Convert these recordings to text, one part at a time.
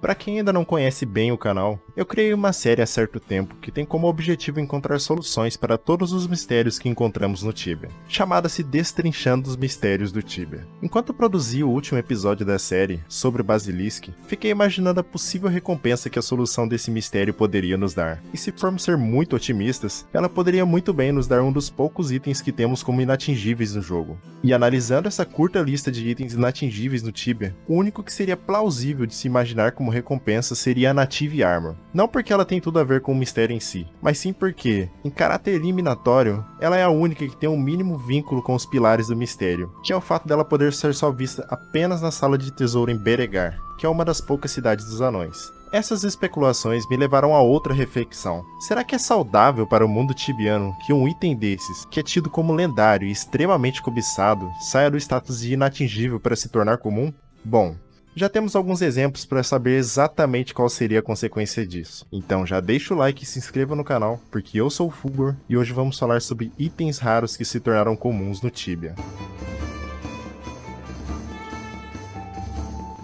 Para quem ainda não conhece bem o canal, eu criei uma série há certo tempo que tem como objetivo encontrar soluções para todos os mistérios que encontramos no Tibia, chamada-se Destrinchando os Mistérios do Tibia. Enquanto produzi o último episódio da série, sobre Basilisk, fiquei imaginando a possível recompensa que a solução desse mistério poderia nos dar. E se formos ser muito otimistas, ela poderia muito bem nos dar um dos poucos itens que temos como inatingíveis no jogo. E analisando essa curta lista de itens inatingíveis no Tibia, o único que seria plausível de se imaginar como recompensa seria a Native Armor. Não porque ela tem tudo a ver com o mistério em si, mas sim porque, em caráter eliminatório, ela é a única que tem um mínimo vínculo com os pilares do mistério, que é o fato dela poder ser só vista apenas na sala de tesouro em Beregar, que é uma das poucas cidades dos anões. Essas especulações me levaram a outra reflexão. Será que é saudável para o mundo tibiano que um item desses, que é tido como lendário e extremamente cobiçado, saia do status de inatingível para se tornar comum? Bom, já temos alguns exemplos para saber exatamente qual seria a consequência disso. Então já deixa o like e se inscreva no canal, porque eu sou o Fulgor e hoje vamos falar sobre itens raros que se tornaram comuns no Tibia.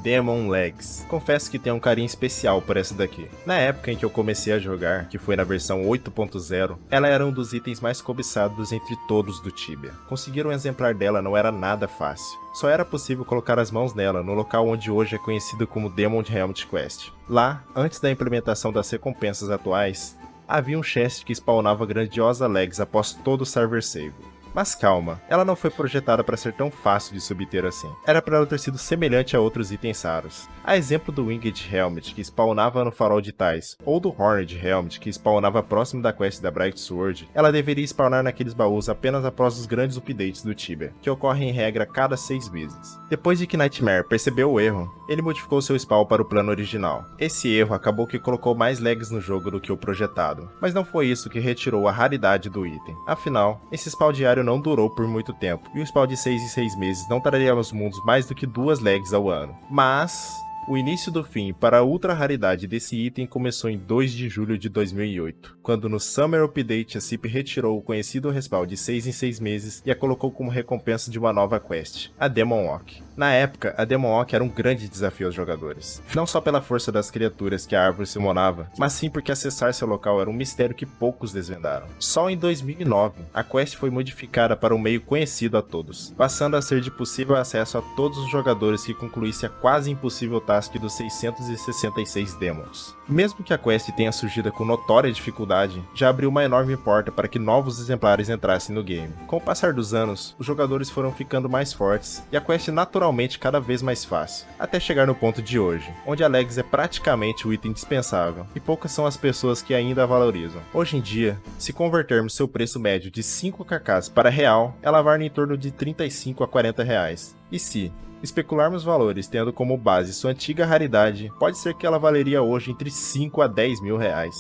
Demon Legs. Confesso que tenho um carinho especial por essa daqui. Na época em que eu comecei a jogar, que foi na versão 8.0, ela era um dos itens mais cobiçados entre todos do Tibia. Conseguir um exemplar dela não era nada fácil. Só era possível colocar as mãos nela no local onde hoje é conhecido como Demon Helmet Quest. Lá, antes da implementação das recompensas atuais, havia um chest que spawnava grandiosa Legs após todo o server save. Mas calma, ela não foi projetada para ser tão fácil de se obter assim. Era para ela ter sido semelhante a outros itens raros. A exemplo do Winged Helmet, que spawnava no Farol de Tais, ou do Horned Helmet, que spawnava próximo da quest da Bright Sword, ela deveria spawnar naqueles baús apenas após os grandes updates do Tibia, que ocorrem em regra a cada 6 meses. Depois de que Nightmare percebeu o erro, ele modificou seu spawn para o plano original. Esse erro acabou que colocou mais lags no jogo do que o projetado, mas não foi isso que retirou a raridade do item. Afinal, esse spawn diário não durou por muito tempo, e o spawn de 6 em 6 meses não traria aos mundos mais do que 2 lags ao ano. Mas o início do fim para a ultra raridade desse item começou em 2 de julho de 2008, quando no Summer Update a CIP retirou o conhecido respawn de 6 em 6 meses e a colocou como recompensa de uma nova quest, a Demon Walk. Na época, a Demon Walk era um grande desafio aos jogadores, não só pela força das criaturas que a árvore summonava, mas sim porque acessar seu local era um mistério que poucos desvendaram. Só em 2009, a quest foi modificada para um meio conhecido a todos, passando a ser de possível acesso a todos os jogadores que concluísse a quase impossível task dos 666 Demons. Mesmo que a quest tenha surgido com notória dificuldade, já abriu uma enorme porta para que novos exemplares entrassem no game. Com o passar dos anos, os jogadores foram ficando mais fortes e a quest naturalmente cada vez mais fácil, até chegar no ponto de hoje, onde a Legs é praticamente o item dispensável, e poucas são as pessoas que ainda a valorizam. Hoje em dia, se convertermos seu preço médio de 5kk para real, ela vale em torno de 35 a 40 reais. E se especularmos valores tendo como base sua antiga raridade, pode ser que ela valeria hoje entre 5 a 10 mil reais.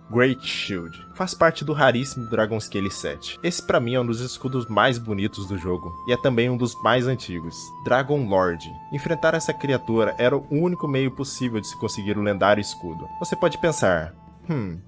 Great Shield. Faz parte do raríssimo Dragon Scale 7. Esse pra mim é um dos escudos mais bonitos do jogo, e é também um dos mais antigos. Dragon Lord. Enfrentar essa criatura era o único meio possível de se conseguir o lendário escudo. Você pode pensar,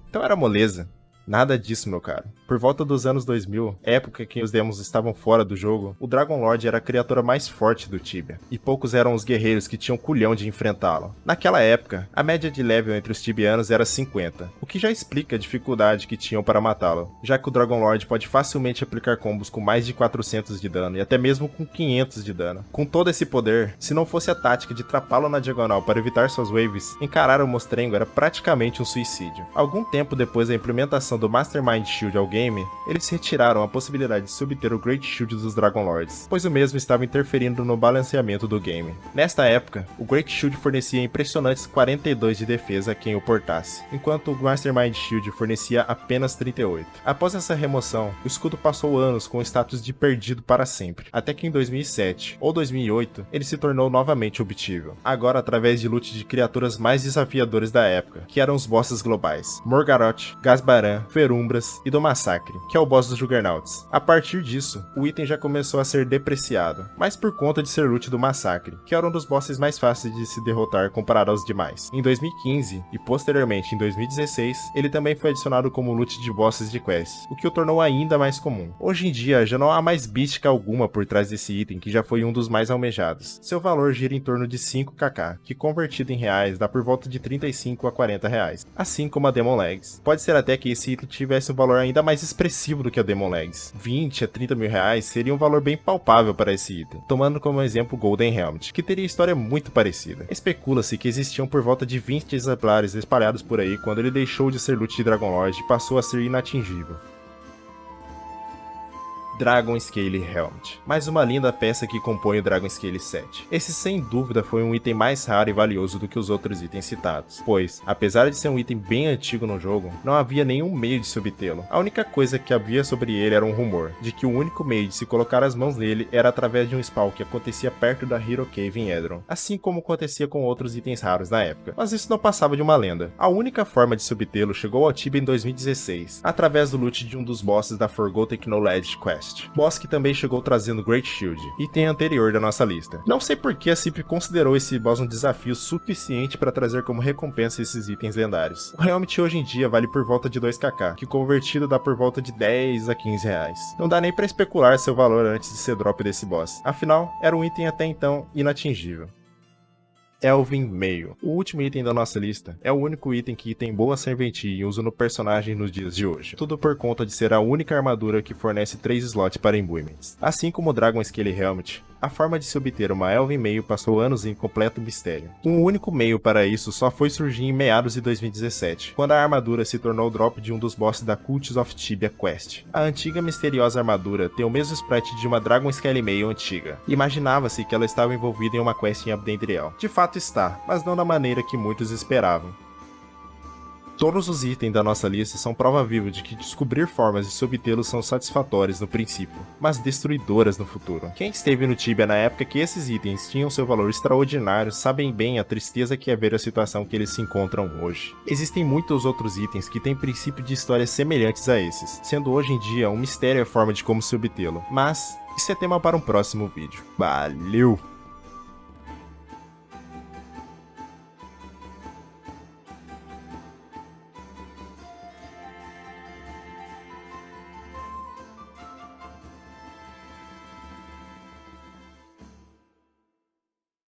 então era moleza. Nada disso, meu caro. Por volta dos anos 2000, época em que os demos estavam fora do jogo, o Dragon Lord era a criatura mais forte do Tibia, e poucos eram os guerreiros que tinham culhão de enfrentá-lo. Naquela época, a média de level entre os tibianos era 50, o que já explica a dificuldade que tinham para matá-lo, já que o Dragon Lord pode facilmente aplicar combos com mais de 400 de dano, e até mesmo com 500 de dano. Com todo esse poder, se não fosse a tática de trapá-lo na diagonal para evitar suas waves, encarar o mostrengo era praticamente um suicídio. Algum tempo depois da implementação do Mastermind Shield ao game, eles retiraram a possibilidade de se obter o Great Shield dos Dragon Lords, pois o mesmo estava interferindo no balanceamento do game. Nesta época, o Great Shield fornecia impressionantes 42 de defesa a quem o portasse, enquanto o Mastermind Shield fornecia apenas 38. Após essa remoção, o escudo passou anos com o status de perdido para sempre, até que em 2007 ou 2008 ele se tornou novamente obtível, agora através de loot de criaturas mais desafiadoras da época, que eram os bosses globais, Morgaroth, Gasbaran Ferumbras e do Massacre, que é o boss dos Juggernauts. A partir disso, o item já começou a ser depreciado, mas por conta de ser loot do Massacre, que era um dos bosses mais fáceis de se derrotar comparado aos demais. Em 2015 e posteriormente em 2016, ele também foi adicionado como loot de bosses de quests, o que o tornou ainda mais comum. Hoje em dia já não há mais mística alguma por trás desse item que já foi um dos mais almejados. Seu valor gira em torno de 5kk, que convertido em reais dá por volta de 35 a 40 reais, assim como a Demon Legs. Pode ser até que esse item tivesse um valor ainda mais expressivo do que a Demon Legs. 20 a 30 mil reais seria um valor bem palpável para esse item, tomando como exemplo o Golden Helmet, que teria história muito parecida. Especula-se que existiam por volta de 20 exemplares espalhados por aí quando ele deixou de ser loot de Dragon Lord e passou a ser inatingível. Dragon Scale Helmet, mais uma linda peça que compõe o Dragon Scale 7. Esse sem dúvida foi um item mais raro e valioso do que os outros itens citados, pois, apesar de ser um item bem antigo no jogo, não havia nenhum meio de se obtê-lo. A única coisa que havia sobre ele era um rumor, de que o único meio de se colocar as mãos nele era através de um spawn que acontecia perto da Hero Cave em Edron, assim como acontecia com outros itens raros na época, mas isso não passava de uma lenda. A única forma de se obtê-lo chegou ao Tibia em 2016, através do loot de um dos bosses da Forgotten Knowledge Quest. Boss que também chegou trazendo Great Shield, item anterior da nossa lista. Não sei porque a CIP considerou esse boss um desafio suficiente para trazer como recompensa esses itens lendários. O Helmet hoje em dia vale por volta de 2kk, que convertido dá por volta de 10 a 15 reais. Não dá nem para especular seu valor antes de ser drop desse boss, afinal, era um item até então inatingível. Elven Mail. O último item da nossa lista é o único item que tem boa serventia e uso no personagem nos dias de hoje. Tudo por conta de ser a única armadura que fornece 3 slots para imbuements. Assim como o Dragon Scale Helmet, a forma de se obter uma Elven Mail passou anos em completo mistério. Um único meio para isso só foi surgir em meados de 2017, quando a armadura se tornou o drop de um dos bosses da Cults of Tibia Quest. A antiga misteriosa armadura tem o mesmo sprite de uma Dragon Scale Mail antiga. Imaginava-se que ela estava envolvida em uma quest em Abdendriel. De fato está, mas não da maneira que muitos esperavam. Todos os itens da nossa lista são prova viva de que descobrir formas de se obtê-los são satisfatórias no princípio, mas destruidoras no futuro. Quem esteve no Tibia na época que esses itens tinham seu valor extraordinário sabem bem a tristeza que é ver a situação que eles se encontram hoje. Existem muitos outros itens que têm princípio de histórias semelhantes a esses, sendo hoje em dia um mistério a forma de como se obtê-lo, mas isso é tema para um próximo vídeo. Valeu!